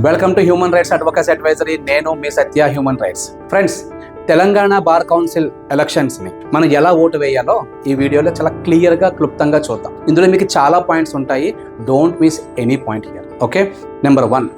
Welcome to human rights advocates advisory. నేను మీ Satya, human rights. Friends, Telangana bar council ఎలక్షన్స్ని మనం ఎలా ఓటు వేయాలో ఈ వీడియోలో చాలా క్లియర్గా క్లుప్తంగా చూద్దాం. ఇందులో మీకు చాలా పాయింట్స్ ఉంటాయి. Don't miss any point here. Okay, number 1,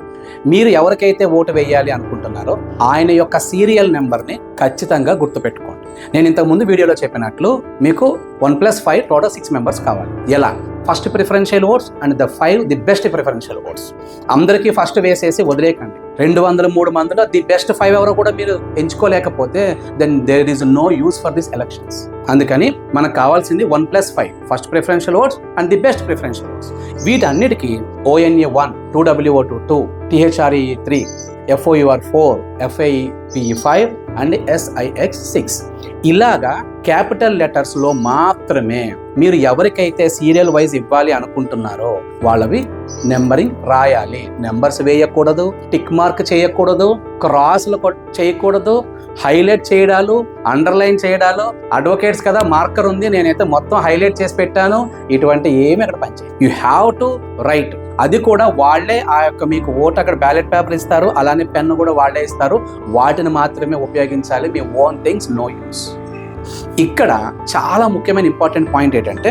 మీరు ఎవరికైతే ఓటు వేయాలి అనుకుంటున్నారో ఆయన యొక్క సీరియల్ నెంబర్ని ఖచ్చితంగా గుర్తుపెట్టుకోండి. నేను ఇంతకుముందు వీడియోలో చెప్పినట్లు మీకు 1+5 టోటల్ 6 మెంబర్స్ కావాలి. ఎలా? First preferential votes and the 5 the best preferential oats. అందరికీ ఫస్ట్ వేసేసి వదిలేకండి. 200-3 మందిలో ది బెస్ట్ 5 ఎవరో కూడా మీరు ఎంచుకోలేకపోతే then there is no use for this elections. అందుకని మనకు కావాల్సింది 1+5 first preferential votes and the best preferential votes. వీటన్నిటికీ ONA 1, 2WO2 2, THRE 3, FOUR 4, FAPE 5 and SIX 6. ఇలాగా క్యాపిటల్ లెటర్స్లో మాత్రమే మీరు ఎవరికైతే సీరియల్ వైజ్ ఇవ్వాలి అనుకుంటున్నారో వాళ్ళవి నెంబరింగ్ రాయాలి. నెంబర్స్ వేయకూడదు, టిక్ మార్క్ చేయకూడదు, క్రాస్లు చేయకూడదు, హైలైట్ చేయడాలు, అండర్లైన్ చేయడాలు. అడ్వకేట్స్ కదా, మార్కర్ ఉంది, నేనైతే మొత్తం హైలైట్ చేసి పెట్టాను, ఇటువంటి ఏమి అక్కడ పనిచేయదు. You have to right. అది కూడా వాళ్ళే ఆ యొక్క మీకు ఓటు అక్కడ బ్యాలెట్ పేపర్ ఇస్తారు, అలానే పెన్ను కూడా వాళ్ళే ఇస్తారు. వాటిని మాత్రమే ఉపయోగించాలి. మీ ఓన్ థింగ్స్ నో యూస్. ఇక్కడ చాలా ముఖ్యమైన ఇంపార్టెంట్ పాయింట్ ఏంటంటే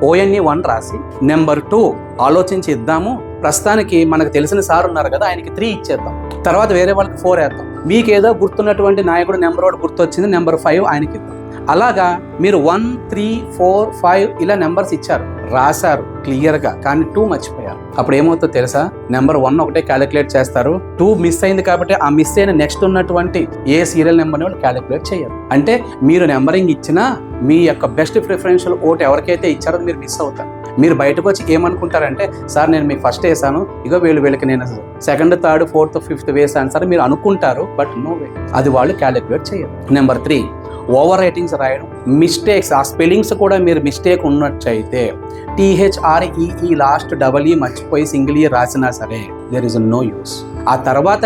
ONA 1 రాసి నెంబర్ 2 ఆలోచించి ఇద్దాము. ప్రస్తుతానికి మనకు తెలిసిన సార్ ఉన్నారు కదా, ఆయనకి 3 ఇచ్చేద్దాం, తర్వాత వేరే వాళ్ళకి 4 వేద్దాం. మీకేదో గుర్తున్నటువంటి నాయకుడు నెంబర్ 1 గుర్తొచ్చింది, నెంబర్ 5 ఆయనకి ఇద్దాం. అలాగా మీరు 1, 3, 4, 5 ఇలా నెంబర్స్ ఇచ్చారు, రాశారు క్లియర్గా, కానీ 2 మర్చిపోయారు. అప్పుడు ఏమవుతుందో తెలుసా? నెంబర్ 1 ఒకటే క్యాలిక్యులేట్ చేస్తారు. 2 మిస్ అయింది కాబట్టి ఆ మిస్ అయిన నెక్స్ట్ ఉన్నటువంటి ఏ సీరియల్ నెంబర్ని వాళ్ళు క్యాలిక్యులేట్ చేయరు. అంటే మీరు నెంబరింగ్ ఇచ్చినా మీ యొక్క బెస్ట్ ప్రిఫరెన్షియల్ ఓటు ఎవరికైతే ఇచ్చారో మీరు మిస్ అవుతారు. మీరు బయటకు వచ్చి ఏమనుకుంటారంటే, సార్ నేను మీకు ఫస్ట్ వేసాను, ఇగో వీళ్ళకి నేను సెకండ్, థర్డ్, ఫోర్త్, ఫిఫ్త్ వేసాను సార్ మీరు అనుకుంటారు. బట్ నో వే, అది వాళ్ళు క్యాలిక్యులేట్ చేయరు. నెంబర్ 3, ఓవర్ రైటింగ్స్ రాయడం, మిస్టేక్స్, ఆ స్పెల్లింగ్స్ కూడా మీరు మిస్టేక్ ఉన్నట్టయితే THREE లాస్ట్ EE మర్చిపోయి సింగిల్ ఈ రాసినా సరే దేర్ ఇస్ నో యూస్. ఆ తర్వాత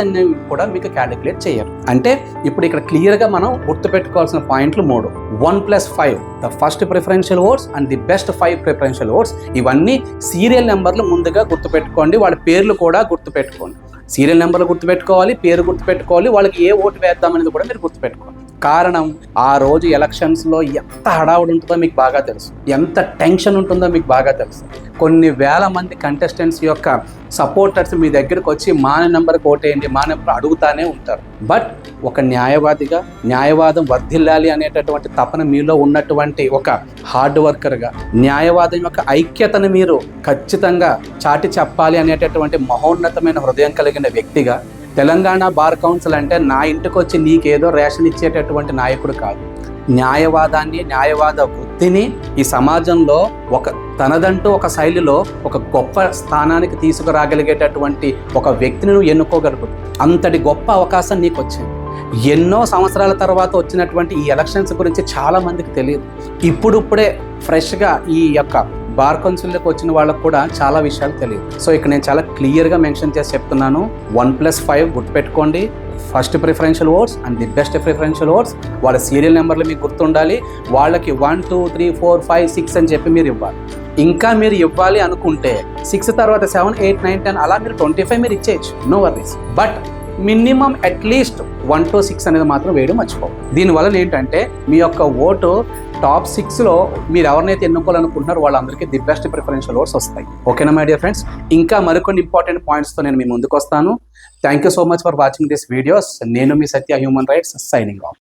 కూడా మీకు క్యాలిక్యులేట్ చేయరు. అంటే ఇప్పుడు ఇక్కడ క్లియర్గా మనం గుర్తుపెట్టుకోవాల్సిన పాయింట్లు 3. 1+5 the first preferential votes and the best 5 preferential votes. ఇవన్నీ సీరియల్ నెంబర్లు ముందుగా గుర్తుపెట్టుకోండి. వాళ్ళ పేర్లు కూడా గుర్తుపెట్టుకోండి. సీరియల్ నెంబర్లు గుర్తుపెట్టుకోవాలి, పేరు గుర్తుపెట్టుకోవాలి, వాళ్ళకి ఏ ఓటు వేద్దామనేది కూడా మీరు గుర్తుపెట్టుకోండి. కారణం, ఆ రోజు ఎలక్షన్స్లో ఎంత హడావుడి ఉంటుందో మీకు బాగా తెలుసు, ఎంత టెన్షన్ ఉంటుందో మీకు బాగా తెలుసు. కొన్ని వేల మంది కంటెస్టెంట్స్ యొక్క సపోర్టర్స్ మీ దగ్గరకు వచ్చి మా నెంబర్కి ఓటేయండి, మా నెంబర్ అడుగుతానే ఉంటారు. బట్ ఒక న్యాయవాదిగా, న్యాయవాదం వర్ధిల్లాలి అనేటటువంటి తపన మీలో ఉన్నటువంటి ఒక హార్డ్ వర్కర్గా, న్యాయవాదం యొక్క ఐక్యతను మీరు ఖచ్చితంగా చాటి చెప్పాలి అనేటటువంటి మహోన్నతమైన హృదయం కలిగిన వ్యక్తిగా, తెలంగాణ బార్ కౌన్సిల్ అంటే నా ఇంటికి వచ్చి నీకేదో రేషన్ ఇచ్చేటటువంటి నాయకుడు కాదు. న్యాయవాదాన్ని, న్యాయవాద వృత్తిని ఈ సమాజంలో తనదంటూ ఒక శైలిలో ఒక గొప్ప స్థానానికి తీసుకురాగలిగేటటువంటి ఒక వ్యక్తిని నువ్వు ఎన్నుకోగలుగుతావు. అంతటి గొప్ప అవకాశం నీకు వచ్చింది. ఎన్నో సంవత్సరాల తర్వాత వచ్చినటువంటి ఈ ఎలక్షన్స్ గురించి చాలా మందికి తెలియదు. ఇప్పుడే ఫ్రెష్గా ఈ యొక్క బార్ కౌన్సిల్లోకి వచ్చిన వాళ్ళకు కూడా చాలా విషయాలు తెలియదు. సో ఇక్కడ నేను చాలా క్లియర్గా మెన్షన్ చేసి చెప్తున్నాను. 1+5 గుర్తుపెట్టుకోండి. First preferential votes and the best preferential oats. వాళ్ళ సీరియల్ నెంబర్లు మీకు గుర్తుండాలి. వాళ్ళకి 1, 2, 3, 4, 5, 6 అని చెప్పి మీరు ఇవ్వాలి. ఇంకా మీరు ఇవ్వాలి అనుకుంటే 6 తర్వాత 7, 8, 9, 10 అలా మీరు 25 మీరు ఇచ్చేయచ్చు, no worries. But minimum at least 1 to 6 అనేది మాత్రం వేయడం మర్చిపోవు. దీనివల్ల ఏంటంటే మీ యొక్క ఓటు టాప్ 6లో మీరు ఎవరినైతే ఎన్నుకోవాలనుకుంటున్నారో వాళ్ళందరికీ ది బెస్ట్ ప్రిఫరెన్షియల్ ఓట్స్ వస్తాయి. ఓకేనా మై డియర్ ఫ్రెండ్స్? ఇంకా మరికొన్ని ఇంపార్టెంట్ పాయింట్స్తో నేను మీ ముందుకు వస్తాను. Thank you so much for watching this videos. నేను మీ Satya, human rights, signing off.